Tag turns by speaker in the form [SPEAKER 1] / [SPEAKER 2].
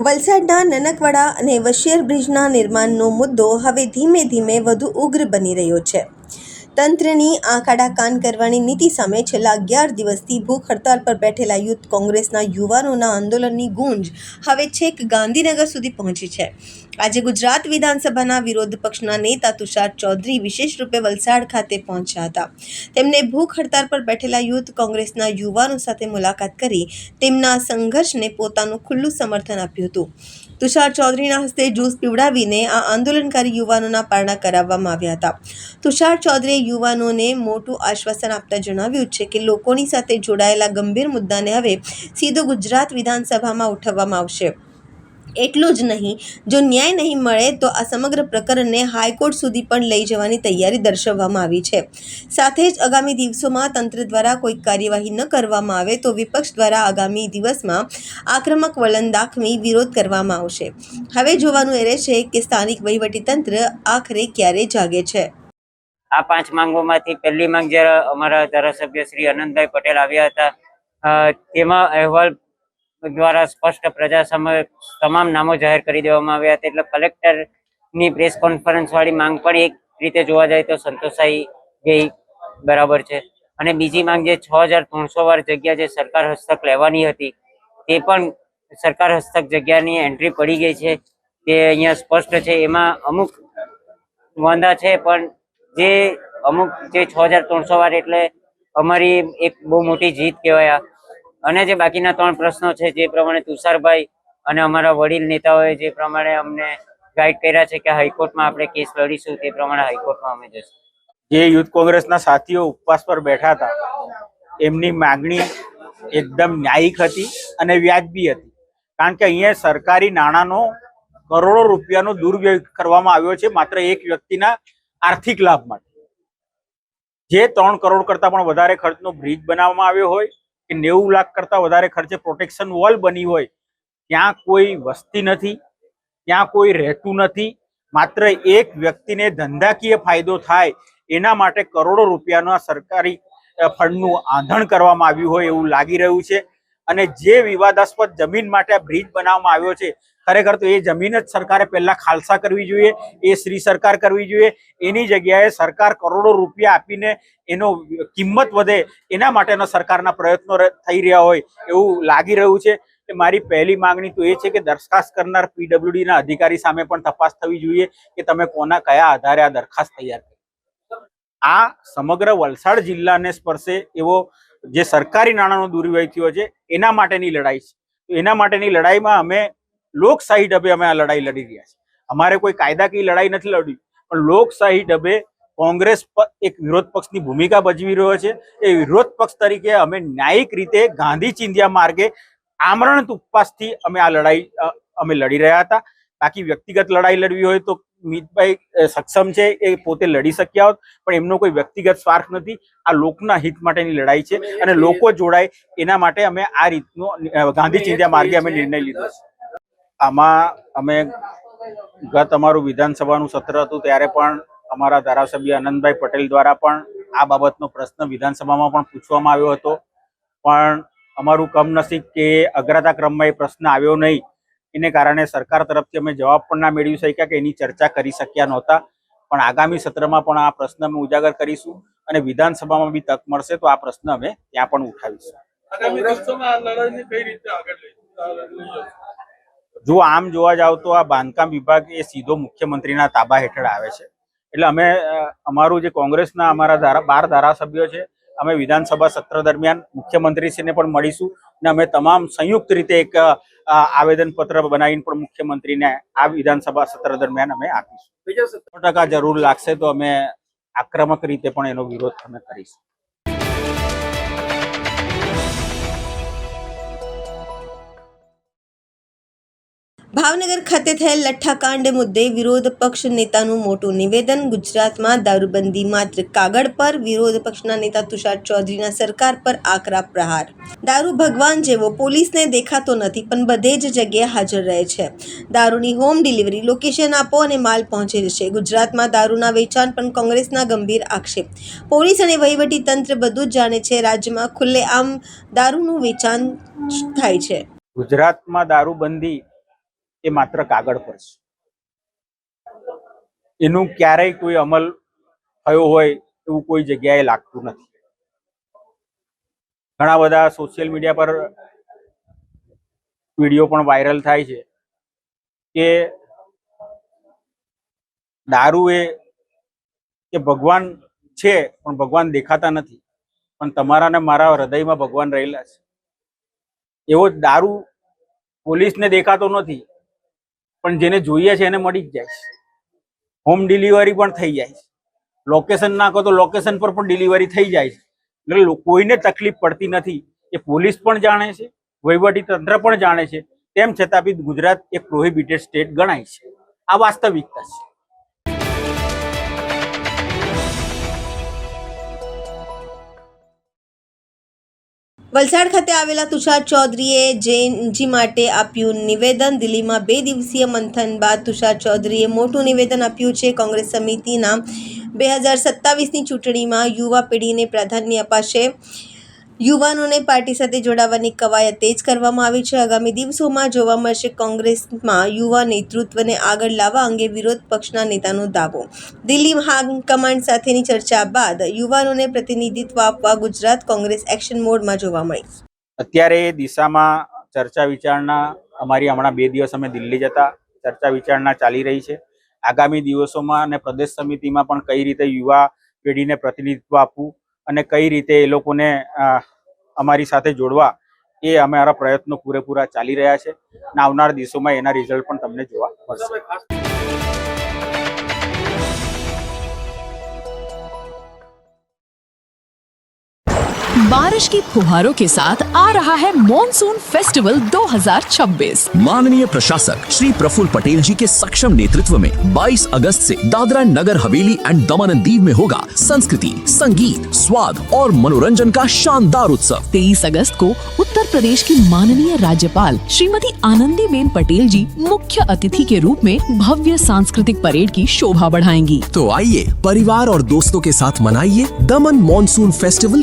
[SPEAKER 1] વલસાડના નનકવાડા અને વશિયર બ્રિજના નિર્માણનો મુદ્દો હવે ધીમે ધીમે વધુ ઉગ્ર બની રહ્યો છે. તંત્રની આંખ કાન કરવાની નીતિ સામે છેલ્લા 11 દિવસથી ભૂખ હડતાલ પર બેઠેલા યુથ કોંગ્રેસના યુવાનોના આંદોલનની ગૂંજ હવે છેક ગાંધીનગર સુધી પહોંચી છે. આજે ગુજરાત વિધાનસભાના વિરોધ પક્ષના નેતા તુષાર ચૌધરી વિશેષ રૂપે વલસાડ ખાતે પહોંચ્યા હતા. તેમણે ભૂખ હડતાલ પર બેઠેલા યુથ કોંગ્રેસના યુવાનો સાથે મુલાકાત કરી તેમના સંઘર્ષને પોતાનું ખુલ્લું સમર્થન આપ્યું હતું. તુષાર ચૌધરીના હસ્તે જ્યુસ પીવડાવીને આ આંદોલનકારી યુવાનોના પારણા કરાવવામાં આવ્યા હતા. તુષાર ચૌધરીએ યુવાનોને મોટું આશ્વાસન આપતા જણાવ્યું છે કે લોકોની સાથે જોડાયેલા ગંભીર મુદ્દાને હવે સીધો ગુજરાત વિધાનસભામાં ઉઠાવવામાં આવશે. એટલું જ નહીં, જો ન્યાય નહીં મળે તો આ સમગ્ર પ્રકરણને હાઈકોર્ટ સુધી પણ લઈ જવાની તૈયારી દર્શાવવામાં આવી છે. સાથે જ આગામી દિવસોમાં તંત્ર દ્વારા કોઈ કાર્યવાહી ન કરવામાં આવે તો વિપક્ષ દ્વારા આગામી દિવસમાં આક્રમક વલણ દાખવી વિરોધ કરવામાં આવશે. હવે જોવાનું એ રહેશે કે સ્થાનિક વહીવટીતંત્ર આખરે ક્યારે જાગે છે.
[SPEAKER 2] આ 5 માંગોમાંથી પહેલી માંગ જ્યારે અમારા ધારાસભ્ય શ્રી અનંતભાઈ પટેલ આવ્યા હતા, તેમાં અહેવાલ દ્વારા સ્પષ્ટ પ્રજા સામે તમામ નામો જાહેર કરી દેવામાં આવ્યા હતા. એટલે કલેક્ટરની પ્રેસ કોન્ફરન્સ વાળી માંગ પણ એક રીતે જોવા જાય તો સંતોષાઈ ગઈ બરાબર છે. અને બીજી માંગ જે 6300 વાર જગ્યા જે સરકાર હસ્તક લેવાની હતી તે પણ સરકાર હસ્તક જગ્યાની એન્ટ્રી પડી ગઈ છે, તે અહીંયા સ્પષ્ટ છે. એમાં અમુક વાંધા છે, પણ જે અમુક જે 6300 વાર એટલે અમારી એક બહુ મોટી જીત કહેવાય. અને જે બાકીના 3 પ્રશ્નો છે, જે પ્રમાણે તુષારભાઈ અને અમારા વડીલ નેતાઓએ જે પ્રમાણે અમને ગાઈડ કર્યા છે કે હાઈકોર્ટમાં આપણે કેસ લડીશું, તે પ્રમાણે હાઈકોર્ટમાં અમે જઈશું.
[SPEAKER 3] જે યુથ કોંગ્રેસના સાથીઓ ઉપવાસ પર બેઠા હતા, એમની માગણી એકદમ ન્યાયિક હતી અને વ્યાજબી હતી. કારણ કે અહીંયા સરકારી નાણાંનો કરોડો રૂપિયાનો દુર્વ્યય કરવામાં આવ્યો છે માત્ર એક વ્યક્તિના આર્થિક લાભ માટે. જે 3 કરોડ કરતા પણ વધારે ખર્ચનો બ્રિજ બનાવવામાં આવ્યો હોય કે 90 લાખ કરતા વધારે ખર્ચે પ્રોટેક્શન વોલ બની હોય, ત્યાં કોઈ વસ્તી નથી, ત્યાં કોઈ રહેતું નથી. માત્ર એક વ્યક્તિને ધંધાકીય ફાયદો થાય એના માટે કરોડો રૂપિયાના સરકારી ફંડનું આંધણ કરવામાં આવ્યું હોય એવું લાગી રહ્યું છે. અને જે વિવાદાસ્પદ જમીન માટે આ બ્રિજ બનાવવામાં આવ્યો છે, ખરેખર તો એ જમીન જ સરકારે પહેલા ખાલસા કરવી જોઈએ, એ શ્રી સરકાર કરવી જોઈએ. એની જગ્યાએ સરકાર કરોડો રૂપિયા આપીને એનો કિંમત વધે એના માટેના સરકારના પ્રયત્નો થઈ રહ્યા હોય એવું લાગી રહ્યું છે. મારી પહેલી માંગણી તો એ છે કે દરખાસ્ત કરનાર પીડબ્લ્યુડીના અધિકારી સામે પણ તપાસ થવી જોઈએ કે તમે કોના કયા આધારે આ દરખાસ્ત તૈયાર કરી. આ સમગ્ર વલસાડ જિલ્લાને સ્પર્શે એવો જે સરકારી નાણાંનો દુર્વ્યય થયો છે, એના માટેની લડાઈ છે. તો એના માટેની લડાઈમાં અમે લોકશાહી ઢબે અમે આ લડાઈ લડી રહ્યા છીએ. અમારે કોઈ કાયદાકીય લડાઈ નથી લડવી, પણ લોકશાહી ઢબે કોંગ્રેસ એક વિરોધ પક્ષની ભૂમિકા ભજવી રહ્યો છે. એ વિરોધ પક્ષ તરીકે અમે ન્યાયિક રીતે ગાંધી ચિંધ્યા માર્ગે આમરણ ઉપવાસથી અમે આ લડાઈ અમે લડી રહ્યા હતા. બાકી વ્યક્તિગત લડાઈ લડવી હોય તો મિતભાઈ સક્ષમ છે, એ પોતે લડી શક્યા હોત, પણ એમનો કોઈ વ્યક્તિગત સ્વાર્થ નથી. આ લોકના હિત માટેની લડાઈ છે અને લોકો જોડાય એના માટે અમે આ રીતનો ગાંધી ચિંધ્યા માર્ગે અમે નિર્ણય લીધો છે. આમાં અમે ગત અમારું વિધાનસભાનું સત્ર હતું ત્યારે પણ અમારા ધારાસભ્ય અનંતભાઈ પટેલ દ્વારા પણ આ બાબતનો પ્રશ્ન વિધાનસભામાં પણ પૂછવામાં આવ્યો હતો, પણ અમારું કમનસીબ કે અગ્રતા ક્રમમાં એ પ્રશ્ન આવ્યો નહીં. એને કારણે સરકાર તરફથી અમે જવાબ પણ ના મેળવી શક્યા કે એની ચર્ચા કરી શક્યા નહોતા. પણ આગામી સત્રમાં પણ આ પ્રશ્ન અમે ઉજાગર કરીશું અને વિધાનસભામાં બી તક મળશે તો આ પ્રશ્ન અમે ત્યાં પણ ઉઠાવીશું. જો આમ જોવા જાવ તો આ બાંધકામ વિભાગ એ સીધો મુખ્યમંત્રીના તાબા હેઠળ આવે છે. એટલે અમે અમારું જે કોંગ્રેસના અમારા 12 ધારાસભ્યો છે, અમે વિધાનસભા સત્ર દરમિયાન મુખ્યમંત્રીશ્રીને પણ મળીશું અને અમે તમામ સંયુક્ત રીતે એક આવેદન પત્ર બનાવીને પણ મુખ્યમંત્રીને આ વિધાનસભા સત્ર દરમિયાન અમે આપીશું. 100% જરૂર લાગશે તો અમે આક્રમક રીતે પણ એનો વિરોધ અમે કરીશું.
[SPEAKER 1] ભાવનગર ખાતે થયેલ લઠ્ઠાકાંડ મુદ્દે વિરોધ પક્ષ નેતાનું મોટું નિવેદન. ગુજરાતમાં દારૂબંધી માત્ર કાગળ પર, વિરોધ પક્ષના નેતા તુષાર ચૌધરીના સરકાર પર આકરા પ્રહાર. દારૂ ભગવાન જેવો પોલીસને દેખાતો નથી, પણ બધે જ જગ્યાએ હાજર રહે છે. દારૂની હોમ ડિલિવરી, લોકેશન આપો અને માલ પહોંચે જશે. ગુજરાતમાં દારૂના વેચાણ પણ કોંગ્રેસના ગંભીર આક્ષેપ. પોલીસ અને વહીવટી તંત્ર બધું જ જાણે છે, રાજ્યમાં ખુલ્લેઆમ દારૂનું વેચાણ થાય છે.
[SPEAKER 3] ગુજરાતમાં દારૂબંધી એ માત્ર કાગળ પર છે. એનું ક્યારેય કોઈ અમલ થયો હોય એવું કોઈ જગ્યાએ લાગતું નથી. ઘણા બધા સોશિયલ મીડિયા પર વિડીયો પણ વાયરલ થાય છે કે દારૂ એ ભગવાન છે પણ ભગવાન દેખાતા નથી, પણ તમારા ને મારા હૃદયમાં ભગવાન રહેલા છે. એવો દારૂ પોલીસને દેખાતો નથી પણ જેને જોઈએ છે એને મળી જ જાય છે. હોમ ડિલિવરી પણ થઈ જાય છે. લોકેશન નાખો તો લોકેશન પર પણ ડિલિવરી થઈ જાય છે. એટલે કોઈને તકલીફ પડતી નથી. એ પોલીસ પણ જાણે છે, વહીવટી તંત્ર પણ જાણે છે. તેમ છતાં બી ગુજરાત એક પ્રોહિબિટેડ સ્ટેટ ગણાય છે. આ વાસ્તવિકતા છે.
[SPEAKER 1] વલસાડ ખાતે આવેલા તુષાર ચૌધરીએ જેએનજી માટે આપ્યું નિવેદન. દિલ્હીમાં 2 દિવસીય મંથન બાદ તુષાર ચૌધરીએ મોટું નિવેદન આપ્યું છે. કોંગ્રેસ સમિતિના 2027ની ચૂંટણીમાં યુવા પેઢીને પ્રાધાન્ય અપાશે. યુવાનોને પાર્ટી સાથે જોડાવાની કવાયત તેજ કરવામાં આવી છે. આગામી દિવસોમાં જોવા મળશે કોંગ્રેસમાં યુવા નેતૃત્વને આગળ લાવવા અંગે વિરોધ પક્ષના નેતાનો દાવો. દિલ્હી હાઈકમાન્ડ સાથેની ચર્ચા બાદ યુવાનોને પ્રતિનિધિત્વ આપવા ગુજરાત કોંગ્રેસ એક્શન મોડમાં જોવા મળી.
[SPEAKER 3] અત્યારે એ દિશામાં ચર્ચા વિચારણા અમારી હમણાં 2 દિવસ અમે દિલ્હી જતા ચર્ચા વિચારણા ચાલી રહી છે. આગામી દિવસોમાં અને પ્રદેશ સમિતિમાં પણ કઈ રીતે યુવા પેઢીને પ્રતિનિધિત્વ આપવું અને કઈ રીતે એ લોકોને અમારી સાથે જોડવા એ અમારા પ્રયત્નો પૂરેપૂરા ચાલી રહ્યા છે. અને આવનાર દિવસોમાં એના રિઝલ્ટ પણ તમને જોવા મળશે.
[SPEAKER 4] बारिश की फुहारों के साथ आ रहा है मॉनसून फेस्टिवल 2026।
[SPEAKER 5] माननीय प्रशासक श्री प्रफुल्ल पटेल जी के सक्षम नेतृत्व में 22 अगस्त से Dadra Nagar Haveli and Daman and Diu में होगा संस्कृति, संगीत, स्वाद और मनोरंजन का शानदार उत्सव।
[SPEAKER 4] 23 अगस्त को उत्तर प्रदेश की माननीय राज्यपाल श्रीमती आनंदीबेन पटेल जी मुख्य अतिथि के रूप में भव्य सांस्कृतिक परेड की शोभा बढ़ाएंगी।
[SPEAKER 5] तो आइए परिवार और दोस्तों के साथ मनाइए दमन मॉनसून फेस्टिवल।